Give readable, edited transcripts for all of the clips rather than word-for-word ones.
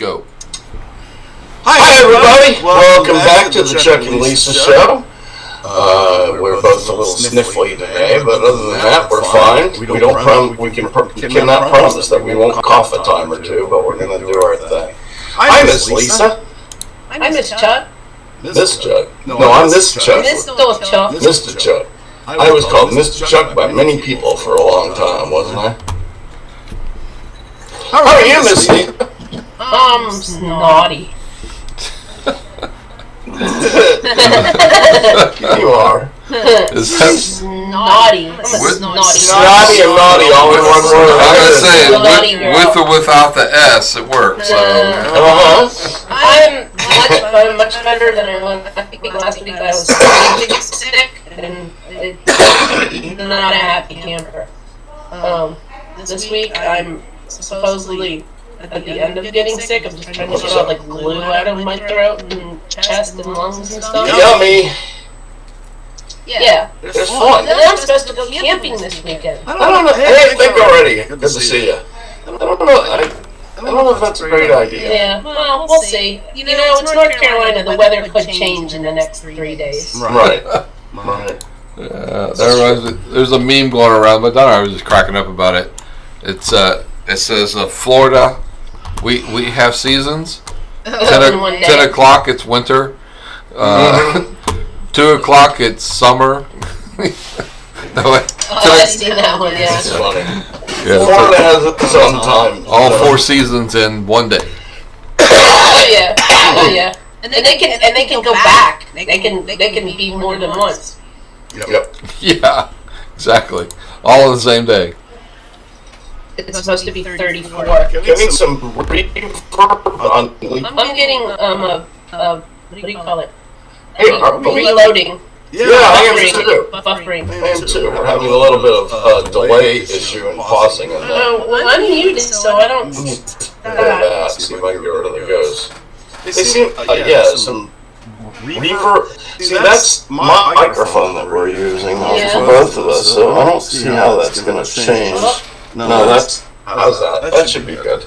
Go. Hi everybody! Welcome back to the Chuck and Lisa show. We're both a little sniffly today, but other than that, we're fine. We cannot promise that we won't cough a time or two, but we're going to do our thing. Hi, Miss Lisa. Hi, Miss Chuck. Miss Chuck. No, I'm Miss Chuck. Mr. Chuck. Mr. Chuck. I was called Mr. Chuck by many people for a long time, wasn't I? How are you, Miss Lisa? Snotty. You are. Is that Snotty. I'm a snotty. Snotty and naughty all in one word. I was saying, Naughty girl. with or without the S, it works. So. I'm much better than I was. I think last week I was really sick and not a happy camper. This week I'm supposedly at the end of getting sick. I'm just trying to get all the glue out of my throat and chest and lungs and stuff. Yummy. Yeah. It's fun. And then I'm supposed to go camping this weekend. I don't know. Hey, think already. Good to see you. I don't know. I don't know if that's a great idea. Yeah, well, we'll see. You know, it's North Carolina. The weather could change in the next 3 days. Right. Right. There's a meme going around, but I was just cracking up about it. It says Florida. We have seasons. 10 o'clock it's winter. 2 o'clock it's summer. I've seen that one. Yeah. It's funny. Yeah, Florida has its own time. all 4 seasons in one day. Oh yeah. Oh yeah. And they can go back. They can be more than once. Yep. Yeah, exactly. All on the same day. It's supposed to be 34. Getting some reverb on. I'm getting what do you call it? Hey, Reloading. Yeah, I am too. Buffering. I am too. We're having a little bit of a delay issue in pausing in that. Well, I'm muted, so I don't. See if I can get rid of the ghost. They seem, some reverb. See, that's my microphone that we're using for both of us, so I don't see how that's going to change. No, how's that? That should be good.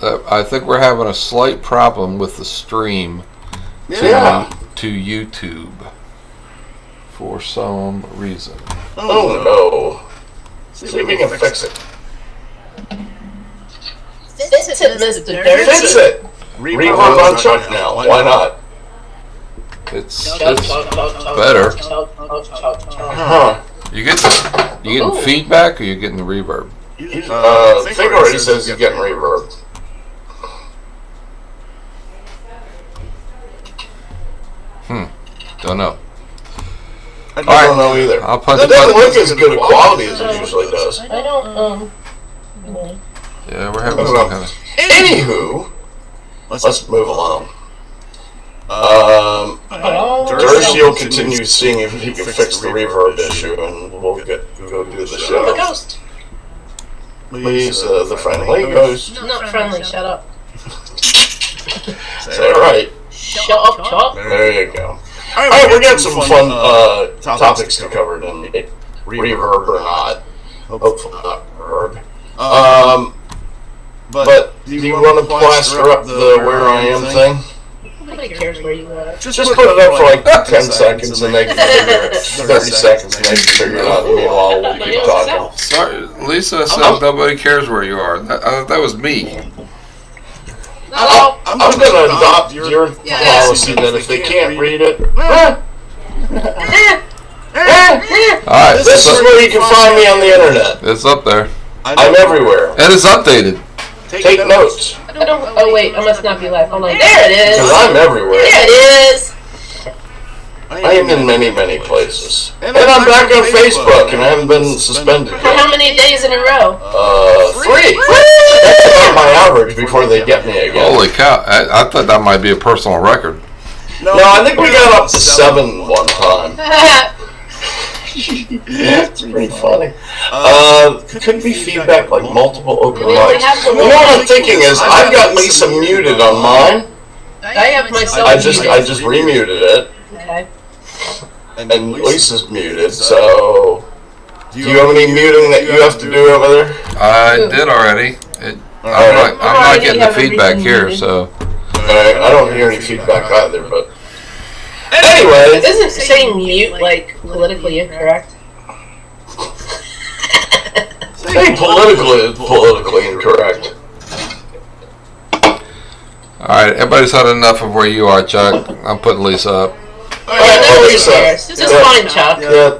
I think we're having a slight problem with the stream to YouTube for some reason. Oh no. See if we can fix it. Fix it, Mr. Dirty. Fix it! Reverb on Chuck now. Why not? It's better. Huh. You getting feedback or you getting the reverb? Think already says he's getting reverb. Don't know. I don't know either. That doesn't look as good a quality as it usually does. I don't, Yeah, we're having some kind of... Anywho, let's move along. Dershey will continue seeing if he can fix the reverb issue, and we'll go do the show. The ghost. Please, the friendly ghost. Not friendly, shut up. Say it right. Shut up, Chuck. There you go. Alright, we're getting some fun topics to cover tonight. Reverb or not. Hopefully not reverb. But do you want to plaster up the Where I Am thing? Nobody cares where you are. Just put it up for like 10 seconds and they can figure it. 30 seconds and they can figure it out. Meanwhile, we'll keep talking. Sorry, Lisa said nobody cares where you are. That was me. I'm going to adopt your policy that if they can't read it, Alright, this is where you can find me on the internet. it's up there. I'm everywhere. And it's updated. Take notes. I don't. Oh wait, I must not be live. Hold on. There it is. Because I'm everywhere. There it is. I am in many, many places. And I'm back on Facebook and I haven't been suspended For yet. how many days in a row? 3. That's about my average before they get me again. Holy cow. I thought that might be a personal record. No, I think we got up to 7 one time. It's pretty funny. Could be feedback like multiple open mics. You know what I'm thinking is I've got Lisa muted on mine. I have myself I just remuted it. Okay. And Lisa's muted, so do you have any muting that you have to do over there? I did already. I'm not Alright, getting you the have feedback everything here, you so. I don't hear any feedback either, but anyway. Isn't saying mute like politically incorrect? Saying politically incorrect. All right, everybody's had enough of where you are, Chuck. I'm putting Lisa up. Alright, Nobody Lisa. cares. Just Yeah. find Chuck. Yeah.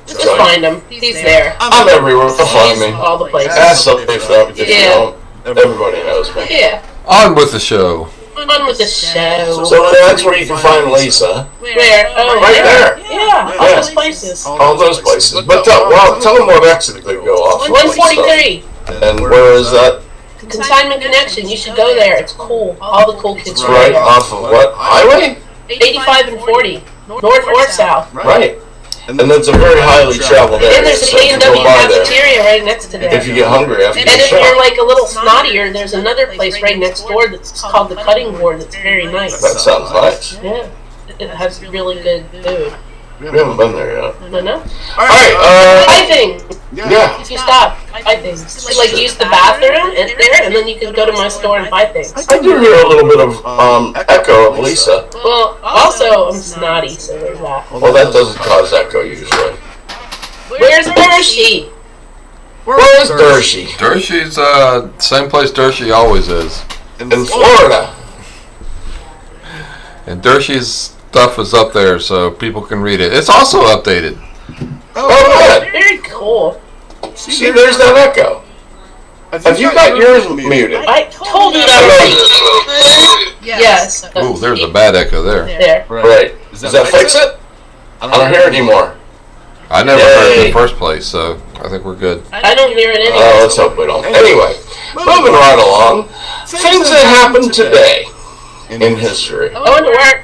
Just find him. He's there. I'm everywhere. Find me. All the places. Ask somebody if you Yeah. don't. Everybody knows me. Yeah. On with the show. On with the show. So that's where you can find Lisa. Where? Oh, Right there. Yeah, all Yeah. those places. All those places. But tell them what exit they go off. 143. And where is that? Consignment Connection. You should go there. It's cool. All the cool kids It's are right there. off of what? Highway? 85 and 40. North or south. Right. And it's a very highly traveled area. And there's a So you can K&W go by there. cafeteria right next to there. If you get hungry after And the if you're show. like a little snottier, there's another place right next door that's called the Cutting Board that's very nice. That sounds nice. Yeah. It has really good food. We haven't been there yet. No? Alright, I think yeah. if you stop, I think. Like use the bathroom and there, and then you can go to my store and buy things. I do hear a little bit of echo of Lisa. Well, also I'm snotty, so there's that. Well, that doesn't cause echo usually. Where's Hershey? Where's Dershey? Dershey's same place Dershey always is. In Florida. And Dershey's stuff is up there so people can read it. It's also updated. Oh, good. Very cool. See, there's that echo. Have you got yours muted? I told you that. Yes. Ooh, there's a bad echo there. There. Right. Does that fix it? I don't hear it anymore. I never heard it in Yay. the first place, so I think we're good. I don't hear it Oh, anyway. let's hope we don't. Anyway, moving right along. Things that happened today in history. Going to work.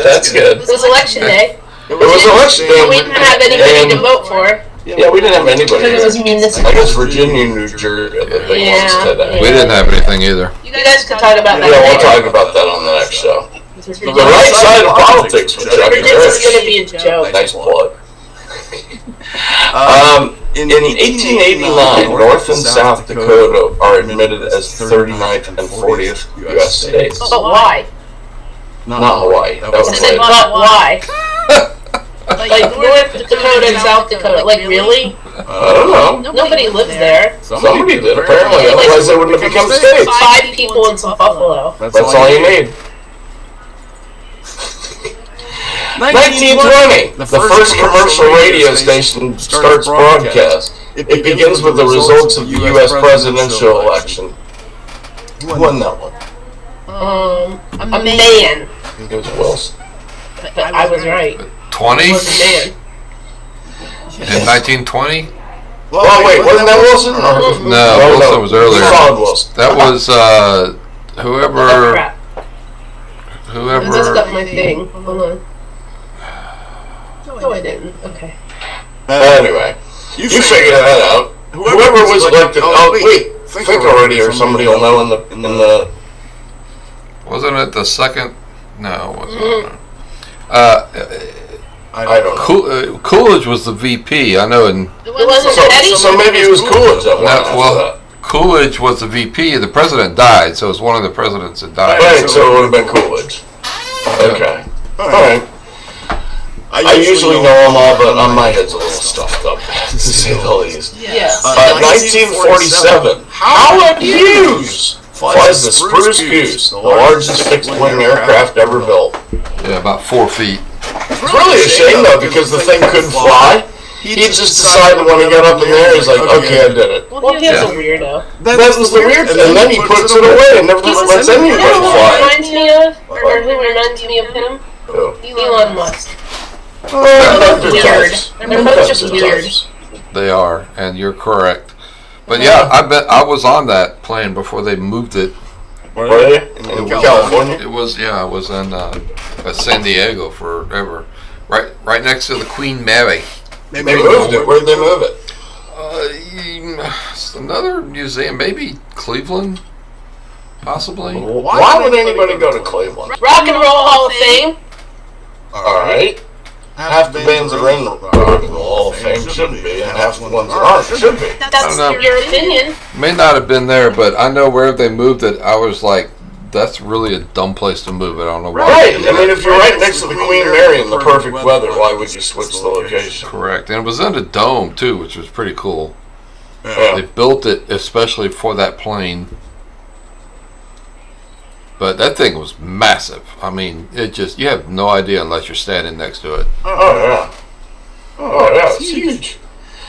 That's good. It was election day. It was election day. We didn't have anybody to and- vote for Yeah, we didn't have anybody. because it was I municipal. guess Virginia, New Jersey are the big ones Yeah, today. We didn't have anything either. You guys could talk about that Yeah, we'll later. talk about that on the next show. The right side of politics with Chuck and This is going to Rich. be a joke. Nice plug. In 1889, North and South Dakota are admitted as 39th and 40th U.S. states. But why? Not Hawaii. That was I said, later. but why? Like North Dakota and South Dakota. Like, really? I don't know. Nobody lives there. Somebody did, apparently. Otherwise, they wouldn't have become states. 5 people in some buffalo. That's all you need. 1920, the first commercial radio station starts broadcast. It begins with the results of the U.S. presidential election. Who won that one? A man. It was Wilson. But I was right. 20? It was a man. In 1920? Oh, wait, wasn't that Wilson? Or- No, Oh, Wilson was earlier. We followed Wilson. That was Oh, whoever. crap. I messed up my thing. Hold on. No, I didn't. Okay. Anyway, you figure that out. Whoever was elected. Oh, wait, think already, or somebody will know in the. Wasn't it the second? No, it wasn't. I don't know. Coolidge was the VP. I know. And It wasn't Teddy? So maybe it was Coolidge that won after well, that. Coolidge was the VP. The president died, so it was one of the presidents that died. Right, so it would have been Coolidge. Okay. Alright. I usually know them all, but my head's a little stuffed up, to say the least. Yes. 1947, Howard Hughes flies the Spruce Goose, the largest fixed-wing aircraft ever built. Yeah, about 4 feet. It's really a shame, though, because the thing couldn't fly. He just decided when he got up in there, he's like, okay, I did it. Well, he was a weirdo. That was the weird thing, and then he puts it away and never lets You anybody know who fly. reminds me of? Or who reminds me of him? Who? Elon Musk. Oh, They're both they're weird. types. They're both just They're weird. types. They are, and you're correct. But yeah, I bet I was on that plane before they moved it. Were they? In California? It was, yeah, I was in San Diego forever, right next to the Queen Mary. They moved it. Where'd they move it? It's another museum, maybe Cleveland, possibly. Why would anybody go to Cleveland? Rock and Roll Hall of Fame. Alright. half the bands that are in the Rock and Roll Hall of Fame shouldn't be, and half the ones that aren't should be. That's know. your opinion. May not have been there, but I know where they moved it. I was like, that's really a dumb place to move it. I don't know why. Right. I mean, if you're right next to the Queen Mary in the perfect weather, why would you switch the location? Correct. And it was in a dome, too, which was pretty cool. Yeah. They built it especially for that plane. But that thing was massive. I mean, it just, you have no idea unless you're standing next to it. Oh, yeah. Oh, yeah. It's huge.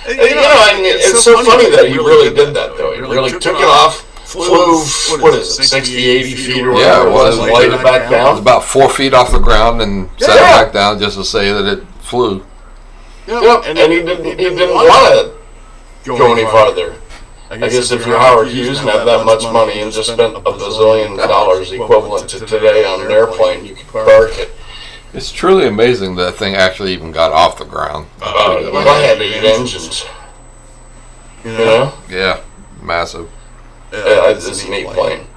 And, you know, I mean, it's so funny that he really did that, though. He really took it off, flew, what is it, 60, 80 feet or whatever it was, and laid it back It was down. about 4 feet off the ground and set it back down just to say that it flew. Yep, and he didn't want to go any farther. I guess if you're Howard Hughes and have that much money and just spent $1 bazillion equivalent to today on an airplane, you could park it. It's truly amazing that thing actually even got off the ground. Well, I had 8 engines. You know? Yeah, massive. It's a neat plane.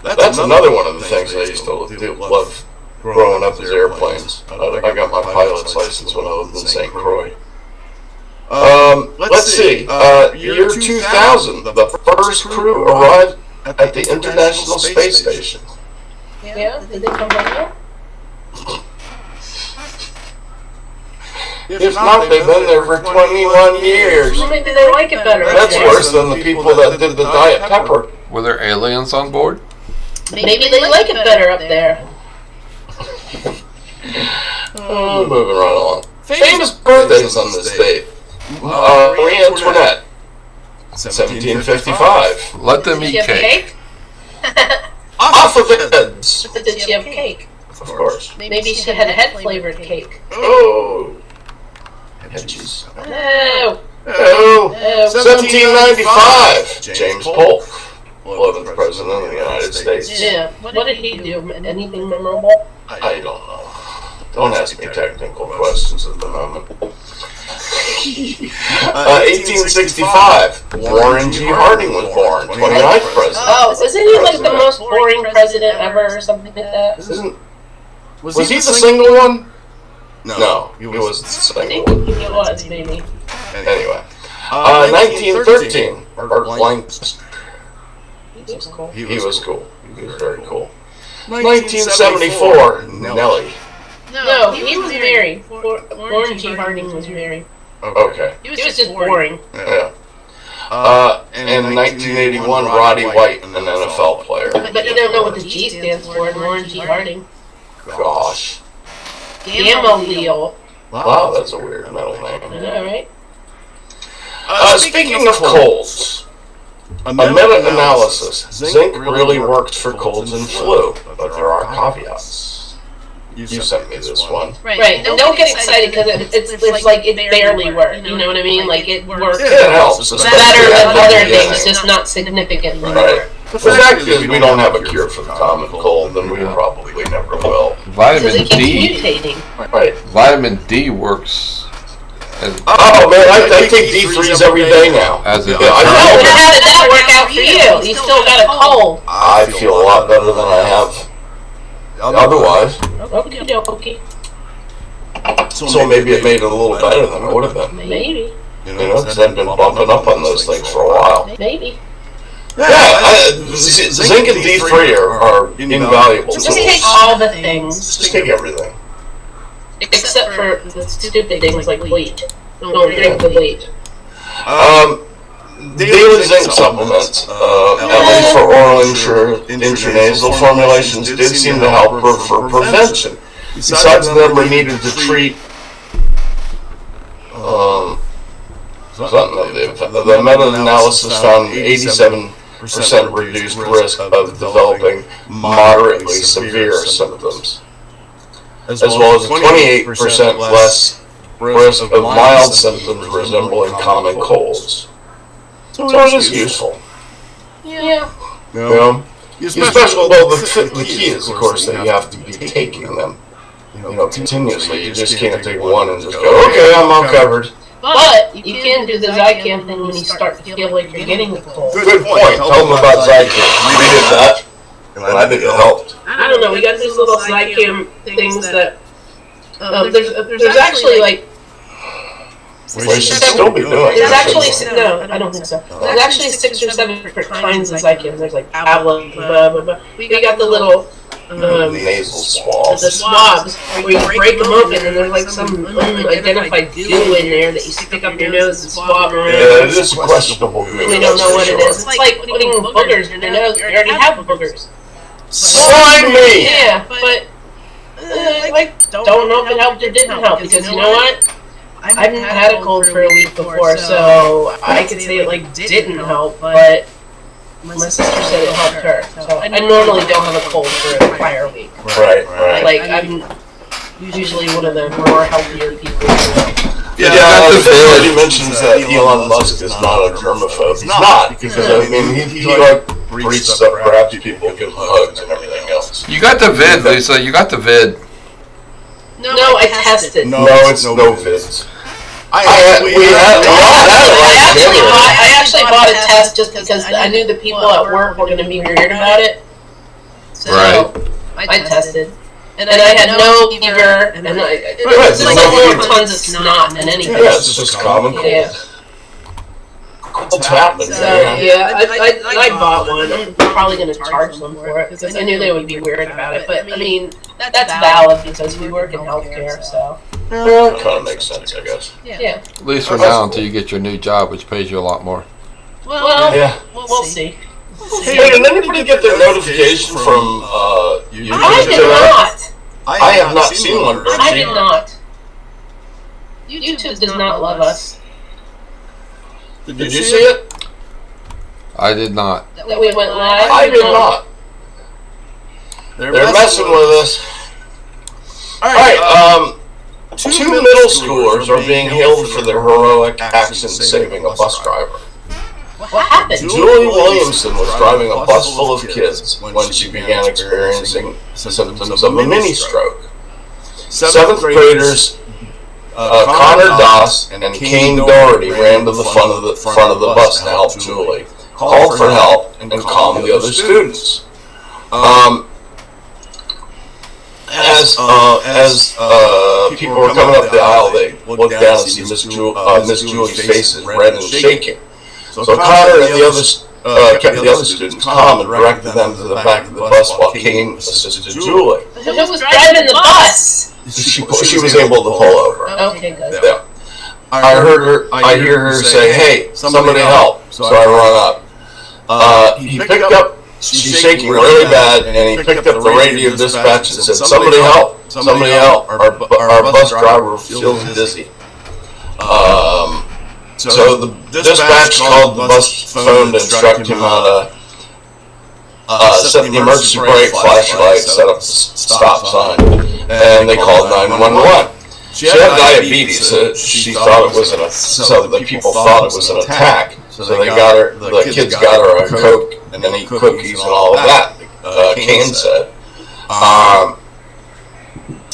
That's another one of the things I used to love growing up as airplanes. I got my pilot's license when I lived in St. Croix. Let's see. Year 2000, the first crew arrived at the International Space Station. Yeah, did they come back? If not, they've been there for 21 years. Well, maybe they like it better. That's worse than the people that did the Diet Pepper. Were there aliens on board? Maybe they like it better up there. Moving right along. Famous birthdays on this date. Marie Antoinette, 1755. Let them Did eat she have cake. cake? Off of Heads, Did she have cake? of course. Maybe she had head flavored cake. Oh, hedges. No. Oh, No. 1795. James Polk, 11th President of the United States. Yeah. What did he do? Anything memorable? I don't know. Don't ask me technical questions at the moment. 1865. Warren G. Harding was born, 29th president. Oh, isn't he like the most boring president ever or something like that? Was he the single one? No, he was the I single think one. he was, maybe. Anyway. 1913. Art Blank. He was cool. He was cool. He was very cool. 1974. Nelly. No, he was married. Warren G. Harding was married. Okay. He was just boring. Yeah. In 1981, Roddy White, an NFL player. But you don't know what the G stands for in Warren G. Harding. Gosh. Gamaliel. Wow, that's a weird metal name. Alright. Speaking of colds, a meta-analysis. Zinc really works for colds and flu, but there are caveats. You sent me this one. Right. Don't get excited because it's like it barely works. You know what I mean? Like it works It helps. better than other things, just not significantly. Right. The fact is, we don't have a cure for the common cold, and we probably never will. Because Vitamin it keeps D. mutating. Right. Vitamin D works as, Oh man, I take D3s every day now. as a Yeah, I Oh, know. and how did that work out for you? You still got a cold. I feel a lot better than I have otherwise. Okie dokie. So maybe it made it a little better than it would have been. Maybe. You know, because I've been bumping up on those things for a while. Maybe. Yeah, zinc and D3 are invaluable Just take tools. all the things. Just take everything. Except for the stupid things like bleach. Don't drink the bleach. Daily zinc supplements, at least for oral intranasal formulations, did seem to help for prevention. Besides the number needed to treat the meta-analysis found 87% reduced risk of developing moderately severe symptoms, as well as 28% less risk of mild symptoms resembling common colds. So it is useful. Yeah. You know? Especially, well, the key is, of course, that you have to be taking them, continuously. You just can't take one and just go, okay, I'm all covered. But you can do the Zycam thing when you start to feel like you're getting the cold. Good point. Tell them about Zycam. We did that, and I think it helped. I don't know. We got these little Zycam things that There's actually like. We should still be doing There's it. actually no, I don't think so. There's actually 6 or 7 different kinds of Zycam. There's like tablet, blah blah blah. We got the little Nasal swabs. the swabs where you break them open and there's like some unidentified goo in there that you stick up your nose and swab around. Yeah, it is questionable. We don't know what it is. It's like putting boogers in your nose. You already have boogers. Slime me! Yeah, but don't know if it helped or didn't help because you know what? I haven't had a cold for a week before, so I could say it like didn't help, but my sister said it helped her. So I normally don't have a cold for an entire week. Right. Like I'm usually one of the more healthier people. Yeah, everybody mentions that Elon Musk is not a germaphobe. He's not, because I mean he like reaches up, grabs people, gives hugs and everything else. You got the vid, Lisa. You got the vid. No, I tested. No, it's no vids. I actually bought a test just because I knew the people at work were going to be weird about it. So I tested. And I had no fever, and it's like little tons of snot and anything. Yeah, it's just common cold. Yeah. It's happening. So yeah, I bought one. I'm probably going to charge them for it because I knew they would be weird about it. But I mean, that's valid because we work in healthcare, so. Kind of makes sense, I guess. Yeah. At least for now, until you get your new job, which pays you a lot more. Well, Yeah. we'll see. Hey, did anybody get their notification from YouTube? I did not. I have not seen one. I did not. YouTube does not love us. Did you see it? I did not. That we went live. I did not. They're messing with us. Alright, two middle schoolers are being hailed for their heroic acts in saving a bus driver. What happened? Julie Williamson was driving a bus full of kids when she began experiencing symptoms of a mini stroke. 7th graders Connor Doss and Kane Doherty ran to the front of the bus to help Julie, called for help, and calmed the other students. As people were coming up the aisle, they looked down and see Miss Julie's face is red and shaking. So Connor and the others kept the other students calm and directed them to the back of the bus while Kane assisted Julie. Who was driving the bus? She was able to pull over. Okay, good. Yeah. I hear her say, "Hey, somebody help!" So I run up. He picked up. She's shaking really bad, and he picked up the radio dispatch and said, "Somebody help! Somebody help! Our bus driver feels dizzy." So the dispatch called the bus phone to instruct him how to set the emergency brake, flashlight, set up the stop sign, and they called 911. She had diabetes, so she thought it was so the people thought it was an attack. So they got her, the kids got her a Coke and then eat cookies and all of that. Kane said.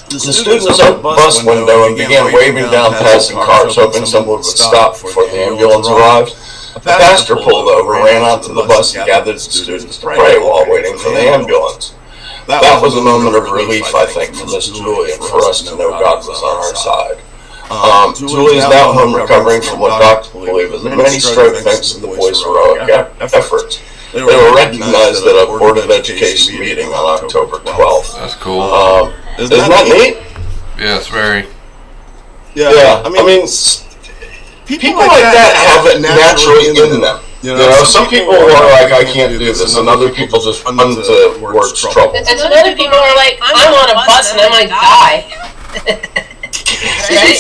The students opened the bus window and began waving down passing cars, hoping someone would stop before the ambulance arrived. A pastor pulled over, ran onto the bus, and gathered the students to pray while waiting for the ambulance. That was a moment of relief, I think, for Miss Julie and for us to know God was on our side. Julie is now home recovering from what doctors believe is a mini stroke thanks to the boys' heroic efforts. They were recognized at a Board of Education meeting on October 12th. That's cool. Isn't that neat? Yes, very. Yeah, I mean, people like that have it naturally in them. You know, some people are like, I can't do this, and other people just run into worse trouble. And some other people are like, I'm on a bus and I might die. Right?